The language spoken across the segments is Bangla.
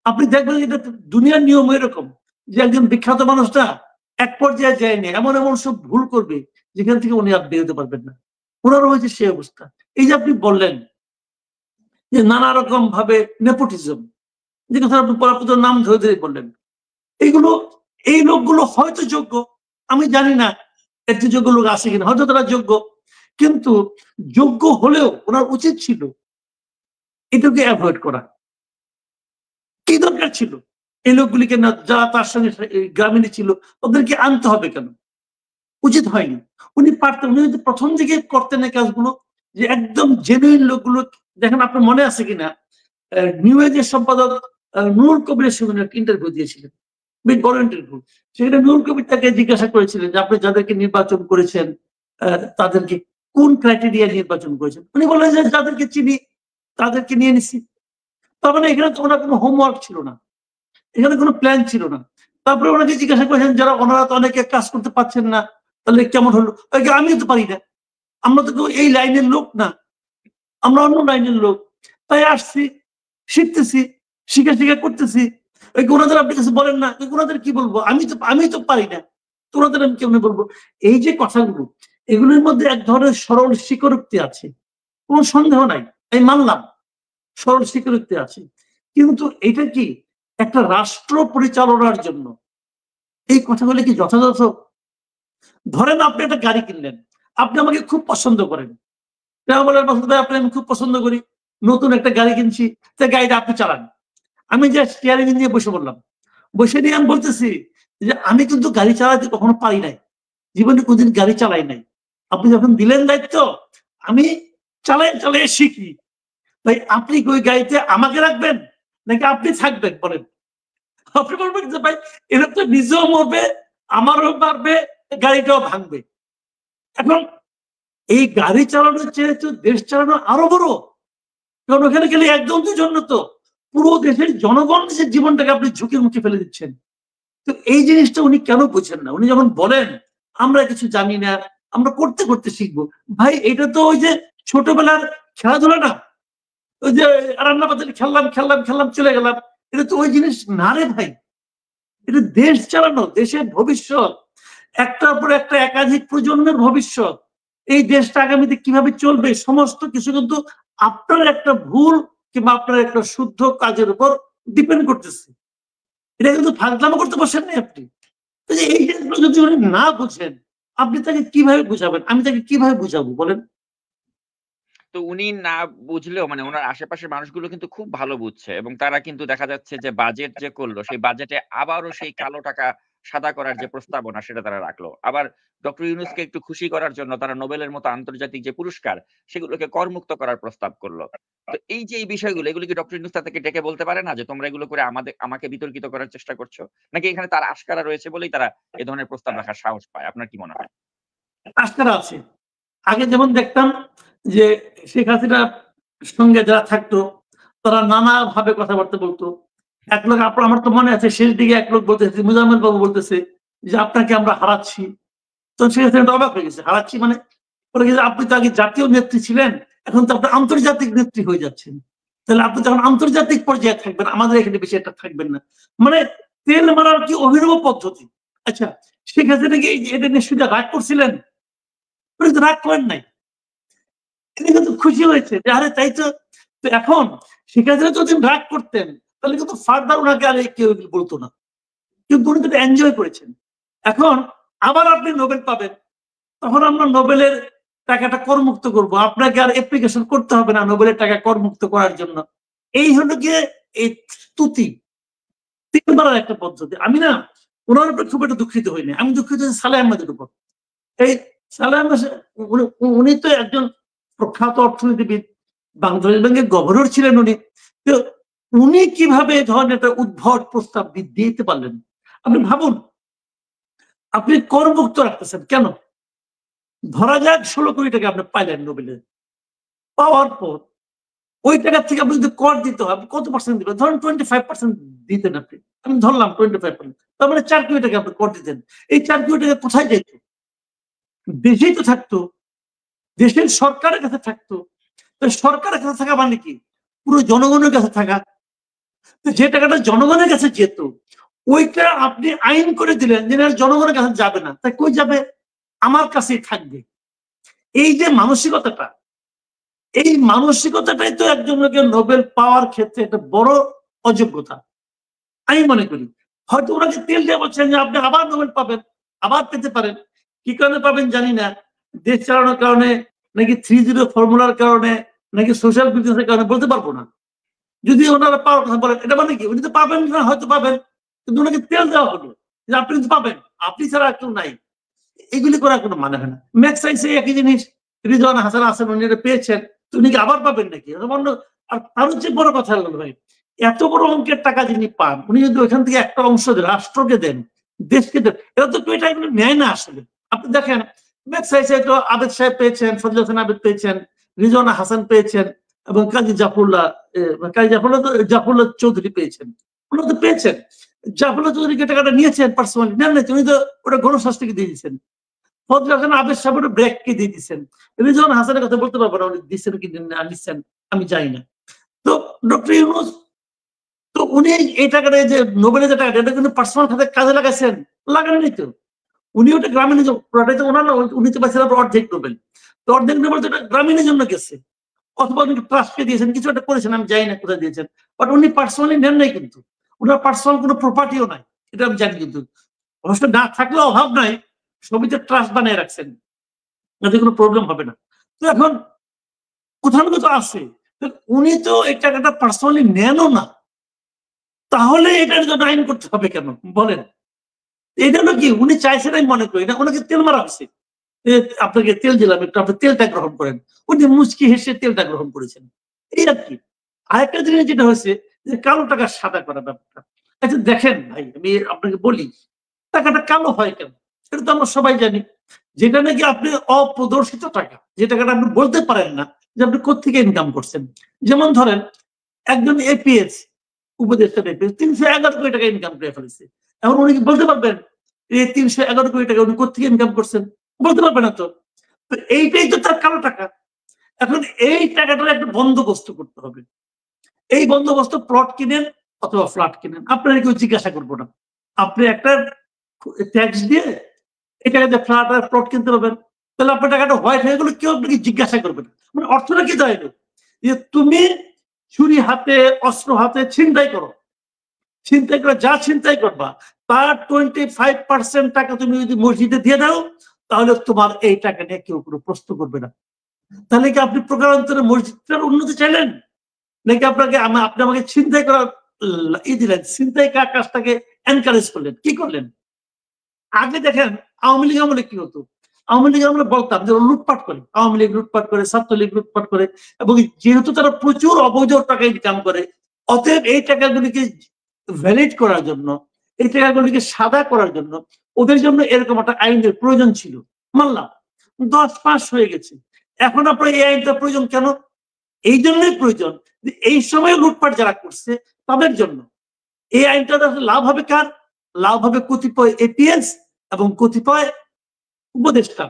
আপনি দেখবেন এটা দুনিয়ার নিয়ম এরকম যে একজন বিখ্যাত মানুষটা এক পর্যায়ে যায়নি, এমন এমন সব ভুল করবে যেখান থেকে উনি আর বেরোতে পারবেন না। ওনারও হয়েছে সেই অবস্থা। এই যে আপনি বললেন যে নানা রকম ভাবে নেপোটিজম, যে কথা আপনি পরাপত নাম ধরে ধরে বললেন, এইগুলো এই লোকগুলো হয়তো যোগ্য, আমি জানি না এর চেয়ে যোগ্য লোক আছে কিনা, হয়তো তারা যোগ্য, কিন্তু যোগ্য হলেও ওনার উচিত ছিল এটাকে অ্যাভয়েড করা। কি দরকার ছিল এই লোকগুলিকে না, যারা তার সঙ্গে গ্রামীণ ছিল ওদেরকে আনতে হবে কেন? উচিত হয়নি। উনি পারতেন, উনি যদি প্রথম দিকে করতেন এই কাজগুলো, যে একদম জেনুইন লোকগুলো। দেখেন আপনার মনে আছে কিনা, নিউ এজের সম্পাদক নুরুল কবিরের সঙ্গে ইন্টারভিউ দিয়েছিলেন, বেশ বড় ইন্টারভিউ। সেখানে নুরুল কবির তাকে জিজ্ঞাসা করেছিলেন যে আপনি যাদেরকে নির্বাচন করেছেন তাদেরকে কোন ক্রাইটেরিয়া নির্বাচন করেছেন। উনি বললেন যে যাদেরকে চিনি তাদেরকে নিয়ে নিছি। তার মানে এখানে তো ওনার কোনো হোমওয়ার্ক ছিল না, এখানে কোনো প্ল্যান ছিল না। তারপরে ওনাকে জিজ্ঞাসা করেছেন যারা ওনারা তো অনেকে কাজ করতে পারছেন না, তাহলে কেমন হলো? আমি তো পারি না, আমরা তো কেউ এই লাইনের লোক না, আমরা অন্য লাইনের লোক, তাই আসছি, শিখতেছি, শিখে শিখে করতেছি। ওনাদের আপনি কাছে বলেন না, ওনাদের কি বলবো, আমি তো পারি না, তোনাদের আমি কেমনে বলবো? এই যে কথাগুলো, এগুলোর মধ্যে এক ধরনের সরল স্বীকারোক্তি আছে, কোনো সন্দেহ নাই, আমি মানলাম সরল স্বীকারোক্তি আছে। কিন্তু এটা কি একটা রাষ্ট্র পরিচালনার জন্য এই কথাগুলো কি যথাযথ? ধরেন আপনি একটা গাড়ি কিনলেন, আপনি আমাকে খুব পছন্দ করেন, আপনি আমি খুব পছন্দ করি, নতুন একটা গাড়ি কিনছি, গাড়িটা আপনি চালান, আমি যে স্টিয়ারিং নিয়ে বসে বললাম, বসে নিয়ে আমি বলতেছি যে আমি কিন্তু গাড়ি চালাতে কখনো পারি নাই, জীবনে কোনদিন গাড়ি চালাই নাই, আপনি যখন দিলেন দায়িত্ব আমি চালাই চালাই শিখি। ভাই আপনি কি ওই গাড়িতে আমাকে রাখবেন নাকি আপনি থাকবেন বলেন? আপনি বলবেন যে ভাই এরা তো নিজেও মরবে, আমারও মারবে, গাড়িটাও ভাঙবে। এখন এই গাড়ি চালানোর চেয়ে তো দেশ চালানো আরো বড়, কারণ ওখানে গেলে একদম দুজন তো পুরো দেশের জনগণের জীবনটাকে আপনি ঝুঁকির মুখে ফেলে দিচ্ছেন। তো এই জিনিসটা উনি কেন বুঝেন না? উনি যখন বলেন আমরা কিছু জানি না, আমরা করতে করতে শিখবো, ভাই এটা তো ওই যে ছোটবেলার খেলাধুলা না, ওই যে রান্না বাজারে খেললাম খেললাম খেললাম চলে গেলাম, এটা তো ওই জিনিস না রে ভাই। এটা দেশ চালানো, দেশের ভবিষ্যৎ, একটার পর একটা একাধিক প্রজন্মের ভবিষ্যৎ। এই দেশটা আগামীতে কিভাবে চলবে সমস্ত কিছু কিন্তু আপনার একটা ভুল কিংবা আপনার একটা শুদ্ধ কাজের উপর ডিপেন্ড করতেছে। এটা কিন্তু ফাজলামো করতে বসেন নাই আপনি। এই জিনিসগুলো যদি উনি না বুঝেন, আপনি তাকে কিভাবে বুঝাবেন? আমি তাকে কিভাবে বুঝাবো বলেন? তো উনি না বুঝলেও মানে উনার আশেপাশের মানুষগুলো কিন্তু খুব ভালো বুঝছে এবং তারা কিন্তু দেখা যাচ্ছে যে বাজেট যে করলো সেই বাজেটে আবারও সেই কালো টাকা সাদা করার যে প্রস্তাবনা সেটা তারা রাখলো। আবার ডক্টর ইউনূসকে একটু খুশি করার জন্য তারা নোবেলের মতো আন্তর্জাতিক যে পুরস্কার সেগুলোকে করমুক্ত করার প্রস্তাব করল। তো এই যে এই বিষয়গুলো এগুলো কি ডক্টর ইউনূস তাদেরকে ডেকে বলতে পারে না যে তোমরা এগুলো করে আমাকে বিতর্কিত করার চেষ্টা করছো? নাকি এখানে তার আশকারা রয়েছে বলেই তারা এ ধরনের প্রস্তাব রাখার সাহস পায়? আপনার কি মনে হয়? আস্থা আছে। আগে যেমন দেখতাম যে শেখ হাসিনার সঙ্গে যারা থাকতো তারা নানাভাবে কথাবার্তা বলতো। এক লোক আমার তো মনে আছে শেষ দিকে এক লোক বলতেছে, মুজাম্মেল বাবু বলতেছে যে আপনাকে আমরা হারাচ্ছি। তো শেখ হাসিনা অবাক হয়ে গেছে, হারাচ্ছি মানে? আপনি তো আগে জাতীয় নেত্রী ছিলেন, এখন তো আপনি আন্তর্জাতিক নেত্রী হয়ে যাচ্ছেন, তাহলে আপনি যখন আন্তর্জাতিক পর্যায়ে থাকবেন আমাদের এখানে বেশি একটা থাকবেন না, মানে তেল মারার কি অভিনব পদ্ধতি। আচ্ছা, শেখ হাসিনা কি এটা নিশ্চয়ই রাগ করছিলেন? উনি তো রাগ করেন নাই, তিনি কিন্তু খুশি হয়েছে যে আরে তাই তো। তো এখন শেখ হাসিনা যদি রাগ করতেন তাহলে কিন্তু ফার্দার ওনাকে আর কেউ বলতো না, কিন্তু উনি কিন্তু এনজয় করেছেন। এখন আবার আপনি নোবেল পাবেন, তখন আমরা নোবেলের টাকাটা করমুক্ত করব, আপনাকে আর অ্যাপ্লিকেশন করতে হবে না নোবেলের টাকা করমুক্ত করার জন্য। এই হলো গিয়ে এই স্তুতি তিনবারের একটা পদ্ধতি। আমি না ওনার উপর খুব একটা দুঃখিত হইনি, আমি দুঃখিত হয়েছি সালেহ আহমেদের উপর। এই সালেহ আহমেদ উনি তো একজন প্রখ্যাত অর্থনীতিবিদ, বাংলাদেশ ব্যাংকের গভর্নর ছিলেন উনি। তো উনি কিভাবে এই ধরনের একটা উদ্ভট প্রস্তাব দিতে পারলেন? আপনি ভাবুন, আপনি করমুক্ত রাখতেছেন কেন? ধরা যাক 16 কোটি টাকা আপনি পাইলেন নোবেলে, পাওয়ার পর ওই টাকা থেকে আপনি যদি কর দিতে হয় কত পার্সেন্ট দিবেন? ধরেন 25% দিতেন আপনি, আমি ধরলাম 25%, তার মানে 4 কোটি টাকা আপনি কর দিতেন। এই 4 কোটি টাকা কোথায় যেত? দেশেই তো থাকতো, দেশের সরকারের কাছে থাকতো। সরকারের কাছে থাকা মানে কি? পুরো জনগণের কাছে থাকা। তো যে টাকাটা জনগণের কাছে যেত ওইটা আপনি আইন করে দিলেন যে জনগণের কাছে যাবে না, তাই কই যাবে? আমার কাছেই থাকবে। এই যে মানসিকতাটা, এই মানসিকতাটাই তো একজনকে নোবেল পাওয়ার ক্ষেত্রে একটা বড় অযোগ্যতা আমি মনে করি। হয়তো ওনাকে তেল দিয়ে বলছেন যে আপনি আবার নোবেল পাবেন, আবার পেতে পারেন। কি কারণে পাবেন জানি না, দেশ চালানোর কারণে নাকি 3-0 ফর্মুলার কারণে নাকি সোশ্যাল বিজনেসের কারণে বলতে পারবো না। যদি ওনারা পাওয়ার কথা বলেন, এটা মানে কি উনি তো পাবেন না, হয়তো পাবেন, কিন্তু ওনাকে তেল দেওয়া হলো যে আপনি কিন্তু পাবেন, আপনি ছাড়া আর কেউ নাই। এগুলি করার কোনো মানে হয় না। ম্যাক্সাইসে একই জিনিস, রিজওয়ানা হাসান আছেন, উনি এটা পেয়েছেন, তো উনি কি আবার পাবেন নাকি? আর তার হচ্ছে বড় কথা হলো ভাই, এত বড় অঙ্কের টাকা যিনি পান, উনি যদি ওইখান থেকে একটা অংশ রাষ্ট্রকে দেন, দেশকে দেন, এটা তো কেউ এটা এগুলো নেয় না আসলে। আপনি দেখেন ম্যাক্সাইসে তো আবেদ সাহেব পেয়েছেন, ফজল হোসেন আবেদ পেয়েছেন, রিজওয়ানা হাসান পেয়েছেন, এবং কাজী জাফরুল্লাহ চৌধুরী পেয়েছেন। উনি তো পেয়েছেন। জাফরুল্লাহ চৌধুরীকে টাকাটা নিয়েছেন পার্সোনালি, নেন নাই, উনি তো ওটা গণস্বাস্থ্যকে দিয়ে দিয়েছেন। ফজল হোসেন আবেদ সাহেবের ব্রেককে দিয়ে দিচ্ছেন। রিজওয়ানা হাসানের কথা বলতে পারবো না উনি দিচ্ছেন কি নিচ্ছেন আমি জানি না। তো ডক্টর ইউনূস তো উনি এই টাকাটা যে নোবেলের যে টাকাটা এটা কিন্তু পার্সোনাল খাতে কাজে লাগাইছেন, লাগাননি তো। উনি ওটা গ্রামীণ তো ওনার না, উনি তো পাইছেন অর্ধেক নোবেল। তো অর্ধেক নোবেল তো গ্রামীণের জন্য গেছে, অথবা উনি ট্রাস্টকে দিয়েছেন, কিছু একটা করেছেন, আমি জানি না কোথায় দিয়েছেন। বাট উনি পার্সোনালি নেন নাই, কিন্তু ওনার পার্সোনাল কোনো প্রপার্টিও নাই, এটা আমি জানি। কিন্তু অবশ্য না থাকলেও অভাব নাই, সবিতে ট্রাস্ট বানিয়ে রাখছেন, যাতে কোনো প্রবলেম হবে না। তো এখন কোথাও না কোথাও আছে, উনি তো এই টাকাটা পার্সোনালি নেনও না, তাহলে এটার জন্য আইন করতে হবে কেন বলেন? এটা হলো কি, উনি চাইছেন আমি মনে করি না, ওনাকে তেল মারা হয়েছে। আপনাকে তেল দিলাম, একটু আপনি তেলটা গ্রহণ করেন। উনি মুচকি হেসে তেলটা গ্রহণ করেছেন, এই আর কি। আরেকটা জিনিস যেটা হয়েছে যে কালো টাকা সাদা করা ব্যাপারটা। আচ্ছা দেখেন ভাই, আমি আপনাকে বলি, টাকাটা কালো হয় কেন? সেটা তো আমরা সবাই জানি। যেটা নাকি আপনি অপ্রদর্শিত টাকা, যে টাকাটা আপনি বলতে পারেন না যে আপনি কোত্থেকে ইনকাম করছেন। যেমন ধরেন একজন এপিএস উপদেষ্টা, এপিএস 311 কোটি টাকা ইনকাম করে ফেলেছে। এখন উনি কি বলতে পারবেন এই 311 কোটি টাকা উনি কোত্থেকে ইনকাম করছেন? বলতে পারবে না তো। তো এইটাই তো তার কালো টাকা। এখন এই টাকাটার একটা বন্দোবস্ত করতে হবে। এই বন্দোবস্ত প্লট কিনেন অথবা ফ্ল্যাট কিনেন, আপনারা কেউ জিজ্ঞাসা করবো না। আপনি একটা ট্যাক্স দিয়ে এই টাকা দিয়ে ফ্ল্যাট আর প্লট কিনতে পারবেন, তাহলে আপনার টাকাটা হোয়াইট হয়ে গেলে কেউ আপনাকে জিজ্ঞাসা করবে না। মানে অর্থটা কি দাঁড়াইলো যে তুমি ছুরি হাতে অস্ত্র হাতে ছিনতাই করো, ছিনতাই করে যা ছিনতাই করবা তার 25% টাকা তুমি যদি মসজিদে দিয়ে দাও, তাহলে তোমার এই টাকা নিয়ে কেউ কোনো প্রশ্ন করবে না। তাহলে কি আপনি প্রকারান্তরে মসজিদটার উন্নতি চাইলেন, নাকি আপনি আমাকে ছিনতাই করার দিলেন, ছিনতাই কাজটাকে এনকারেজ করলেন? কি করলেন? আগে দেখেন আওয়ামী লীগ আমলে কি হতো, আওয়ামী লীগ আমরা বলতাম যে লুটপাট করে, আওয়ামী লীগ লুটপাট করে, ছাত্রলীগ লুটপাট করে, এবং যেহেতু তারা প্রচুর অবৈধ টাকা ইনকাম করে, অতএব এই টাকাগুলিকে ভ্যালিড করার জন্য, এই টাকাগুলিকে সাদা করার জন্য ওদের জন্য এরকম একটা আইনের প্রয়োজন ছিল। মানলাম 10 মাস হয়ে গেছে, এখন আপনার এই আইনটা প্রয়োজন কেন? এই জন্যই প্রয়োজন যে এই সময় লুটপাট যারা করছে তাদের জন্য এই আইনটা লাভ হবে কার? লাভ হবে কতিপয় এপিএস এবং কতিপয় উপদেষ্টা।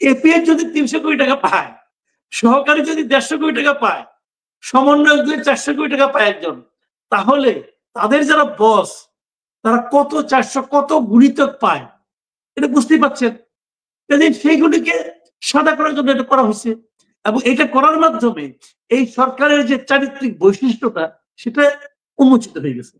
এপিএস যদি 300 কোটি টাকা পায়, সহকারী যদি 150 কোটি টাকা পায়, সমন্বয়ক যদি 400 কোটি টাকা পায় একজন, তাহলে তাদের যারা বস তারা কত 400 কত গুণিতক পায়, এটা বুঝতেই পারছেন। সেইগুলিকে সাদা করার জন্য এটা করা হয়েছে, এবং এটা করার মাধ্যমে এই সরকারের যে চারিত্রিক বৈশিষ্ট্যটা সেটা উন্মোচিত হয়ে গেছে।